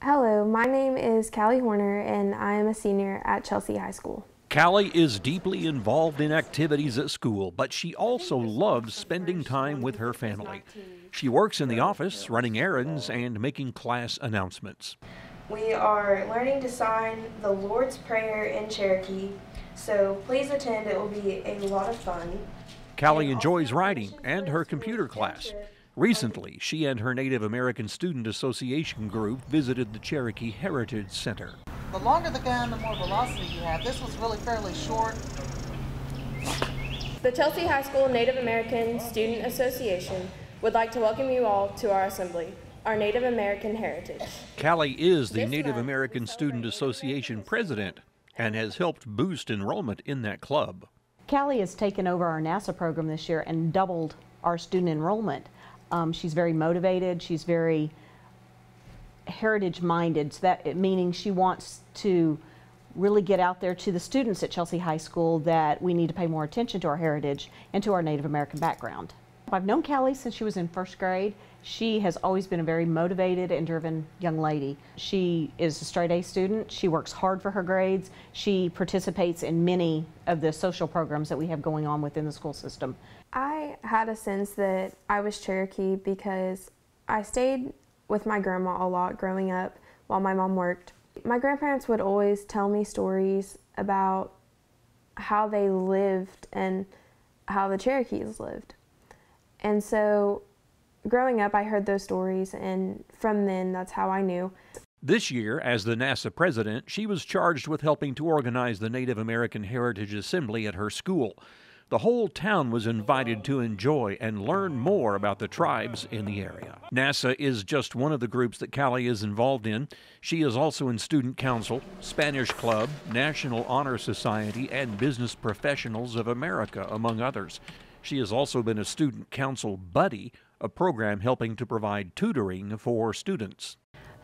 Hello, my name is Callie Horner and I am a senior at Cherokee High School. Callie is deeply involved in activities at school, but she also loves spending time with her family. She works in the office, running errands and making class announcements. We are learning to sign the Lord's Prayer in Cherokee, so please attend. It will be a lot of fun. Callie enjoys writing and her computer class. Recently, she and her Native American Student Association group visited the Cherokee Heritage Center. The longer the gun, the more velocity you have. This was really fairly short. The Cherokee High School Native American Student Association would like to welcome you all to our assembly, our Native American heritage. Callie is the Native American Student Association president and has helped boost enrollment in that club. Callie has taken over our NASA program this year and doubled our student enrollment. She's very motivated, she's very heritage-minded, so that meaning she wants to really get out there to the students at Cherokee High School that we need to pay more attention to our heritage and to our Native American background. I've known Callie since she was in first grade. She has always been a very motivated and driven young lady. She is a straight A student. She works hard for her grades. She participates in many of the social programs that we have going on within the school system. I had a sense that I was Cherokee because I stayed with my grandma a lot growing up while my mom worked. My grandparents would always tell me stories about how they lived and how the Cherokees lived. And so growing up, I heard those stories, and from then, that's how I knew. This year, as the NASA president, she was charged with helping to organize the Native American Heritage Assembly at her school. The whole town was invited to enjoy and learn more about the tribes in the area. NASA is just one of the groups that Callie is involved in. She is also in Student Council, Spanish Club, National Honor Society, and Business Professionals of America, among others. She has also been a Student Council Buddy, a program helping to provide tutoring for students.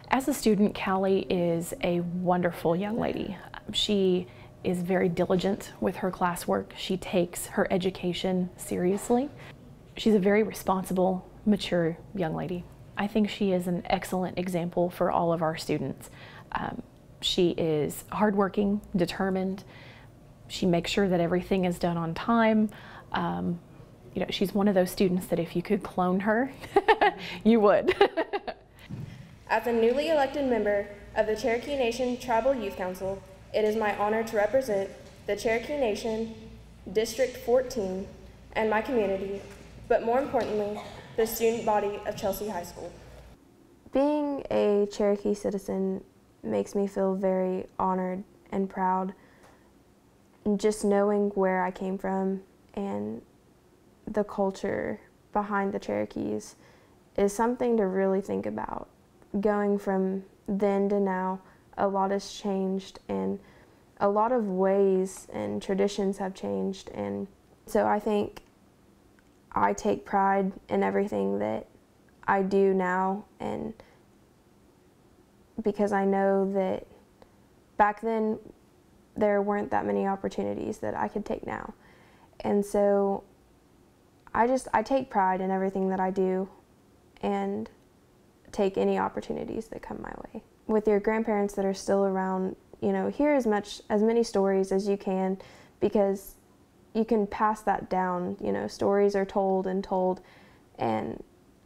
As a student, Callie is a wonderful young lady. She is very diligent with her classwork. She takes her education seriously. She's a very responsible, mature young lady. I think she is an excellent example for all of our students. She is hardworking, determined. She makes sure that everything is done on time. You know, she's one of those students that if you could clone her, you would. As a newly elected member of the Cherokee Nation Tribal Youth Council, it is my honor to represent the Cherokee Nation, District 14, and my community, but more importantly, the student body of Cherokee High School. Being a Cherokee citizen makes me feel very honored and proud. And just knowing where I came from and the culture behind the Cherokees is something to really think about. Going from then to now, a lot has changed and a lot of ways and traditions have changed, and so I think I take pride in everything that I do now, and because I know that back then there weren't that many opportunities that I could take now, and so I take pride in everything that I do and take any opportunities that come my way. With your grandparents that are still around, you know, hear as many stories as you can, because you can pass that down. You know, stories are told and told, and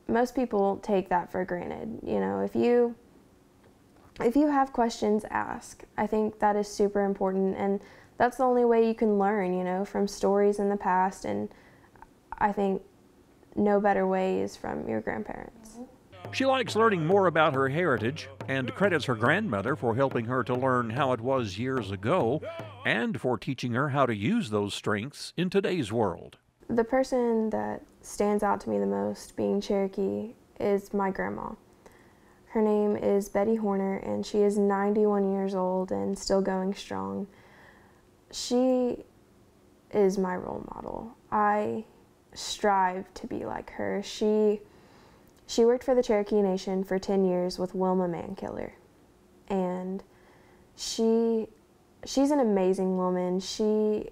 most people take that for granted. You know, if you have questions, ask. I think that is super important, and that's the only way you can learn, you know, from stories in the past, and I think no better way is from your grandparents. She likes learning more about her heritage and credits her grandmother for helping her to learn how it was years ago and for teaching her how to use those strengths in today's world. The person that stands out to me the most, being Cherokee, is my grandma. Her name is Betty Horner, and she is 91 years old and still going strong. She is my role model. I strive to be like her. She worked for the Cherokee Nation for 10 years with Wilma Mankiller, and she's an amazing woman. She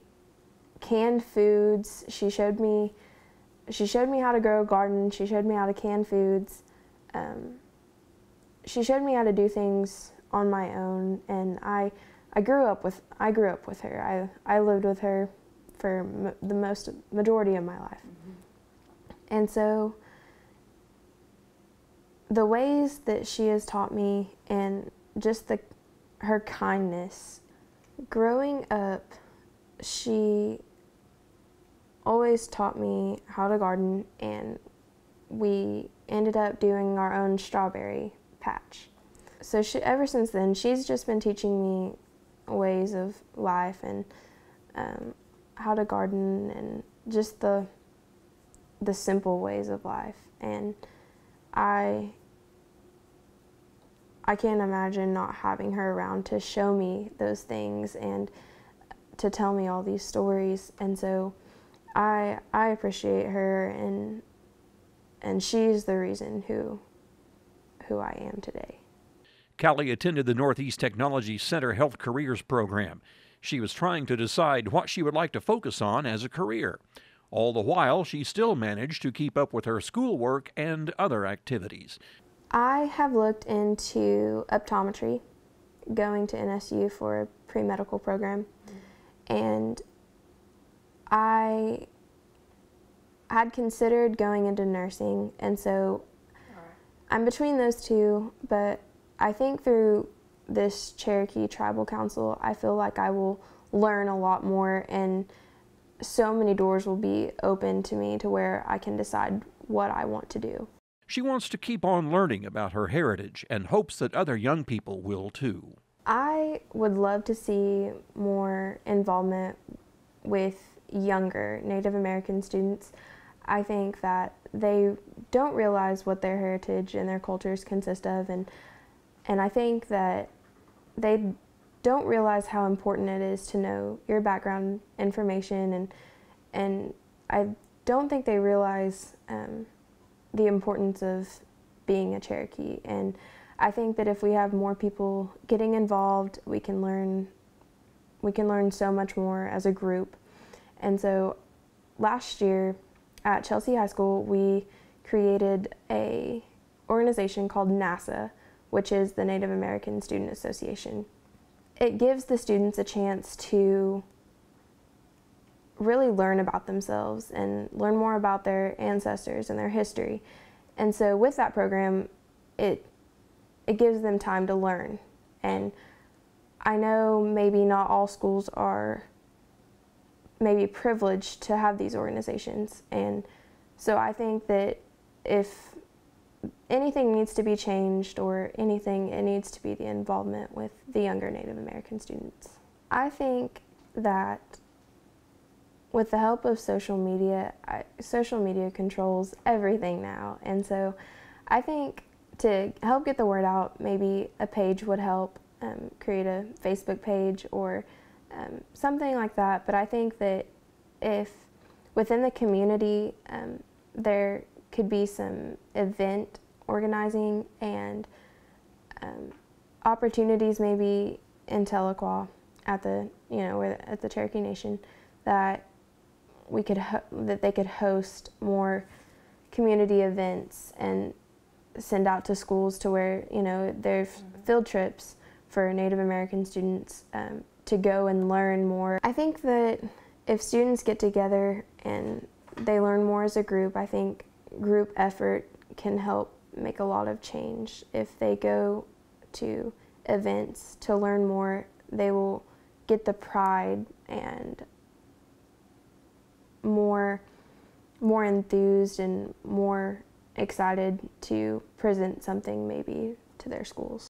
canned foods. She showed me how to grow a garden. She showed me how to can foods. she showed me how to do things on my own, and I grew up with her. I lived with her for the majority of my life. And so the ways that she has taught me, and just her kindness, growing up, she always taught me how to garden, and we ended up doing our own strawberry patch. So ever since then, she's just been teaching me ways of life, and how to garden, and just the simple ways of life. And I can't imagine not having her around to show me those things and to tell me all these stories. And so I appreciate her, and she's the reason who I am today. Callie attended the Northeast Technology Center Health Careers program. She was trying to decide what she would like to focus on as a career. All the while, she still managed to keep up with her schoolwork and other activities. I have looked into optometry, going to NSU for a pre-medical program, and I had considered going into nursing, and so I'm between those two, but I think through this Cherokee Tribal Council, I feel like I will learn a lot more, and so many doors will be open to me to where I can decide what I want to do. She wants to keep on learning about her heritage and hopes that other young people will too. I would love to see more involvement with younger Native American students. I think that they don't realize what their heritage and their cultures consist of, and I think that they don't realize how important it is to know your background information, and I don't think they realize the importance of being a Cherokee. And I think that if we have more people getting involved, we can learn so much more as a group. And so last year at Chelsea High School, we created a organization called NASA, which is the Native American Student Association. It gives the students a chance to really learn about themselves and learn more about their ancestors and their history. And so with that program, it gives them time to learn. And I know maybe not all schools are maybe privileged to have these organizations. And so I think that if anything needs to be changed or anything, it needs to be the involvement with the younger Native American students. I think that with the help of social media controls everything now. And so I think to help get the word out, maybe a page would help, create a Facebook page or something like that. But I think that if within the community there could be some event organizing and opportunities maybe in Tahlequah at the Cherokee Nation, that they could host more community events and send out to schools to where there's field trips for Native American students to go and learn more. I think that if students get together and they learn more as a group, I think group effort can help make a lot of change. If they go to events to learn more, they will get the pride and more enthused and more excited to present something maybe to their schools.